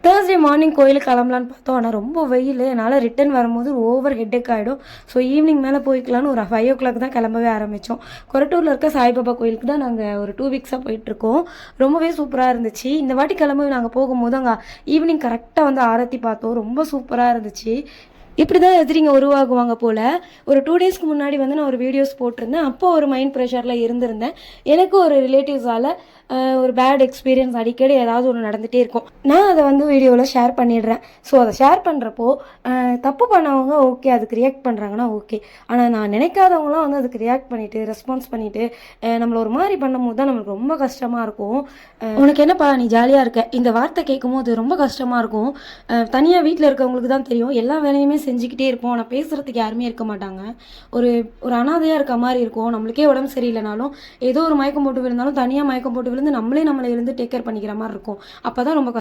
Thursday morning கோயிலுக்கு கிளம்பலான்னு பார்த்தோம். ஆனால் ரொம்ப வெயில், என்னால் ரிட்டன் வரும்போது ஓவர் ஹெட்டேக் ஆகிடும். ஸோ ஈவினிங் மேலே போய்க்கலான்னு ஒரு 5 o'clock தான் கிளம்பவே ஆரம்பித்தோம். கொரட்டூரில் இருக்க சாய்பாபா கோயிலுக்கு தான் நாங்கள் ஒரு 2 weeks போயிட்டுருக்கோம். ரொம்பவே சூப்பராக இருந்துச்சு. இந்த வாட்டி கிளம்பி நாங்கள் போகும்போது அங்கே ஈவினிங் கரெக்டாக வந்து ஆரத்தி பார்த்தோம். ரொம்ப சூப்பராக இருந்துச்சு. இப்படி தான் எதிரிங்க உருவாகுவாங்க போல். ஒரு 2 daysக்கு முன்னாடி வந்து நான் ஒரு வீடியோஸ் போட்டிருந்தேன். அப்போ ஒரு மைண்ட் ப்ரெஷரில் இருந்திருந்தேன். எனக்கு ஒரு ரிலேட்டிவ்ஸால் ஒரு பேட் எக்ஸ்பீரியன்ஸ் அடிக்கடி ஏதாவது ஒன்று நடந்துகிட்டே இருக்கும். நான் அதை வந்து வீடியோவில் ஷேர் பண்ணிடுறேன். ஸோ அதை ஷேர் பண்ணுறப்போ தப்பு பண்ணவங்க ஓகே, அதுக்கு ரியாக்ட் பண்ணுறாங்கன்னா ஓகே. ஆனால் நான் நினைக்காதவங்களாம் வந்து அதுக்கு ரியாக்ட் பண்ணிவிட்டு ரெஸ்பான்ஸ் பண்ணிவிட்டு நம்மளை ஒரு மாதிரி பண்ணும்போது தான் நம்மளுக்கு ரொம்ப கஷ்டமாக இருக்கும். உனக்கு என்னப்பா நீ ஜாலியாக இருக்க, இந்த வார்த்தை கேட்கும்போது ரொம்ப கஷ்டமாக இருக்கும். தனியாக வீட்டில் இருக்கவங்களுக்கு தான் தெரியும். எல்லா வேலையுமே செஞ்சுக்கிட்டே இருப்போம். ஆனால் பேசுகிறதுக்கு யாருமே இருக்க மாட்டாங்க. ஒரு ஒரு அனாதையாக இருக்க மாதிரி இருக்கும். நம்மளுக்கே உடம்பு சரியில்லைனாலும் ஏதோ ஒரு மயக்கம் போட்டு விழுந்தாலும் தனியாக மயக்கம் போட்டு விழுந்து நம்மளை எழுந்து டேக் கேர் பண்ணிக்கிற மாதிரி இருக்கும். அப்போ தான் ரொம்ப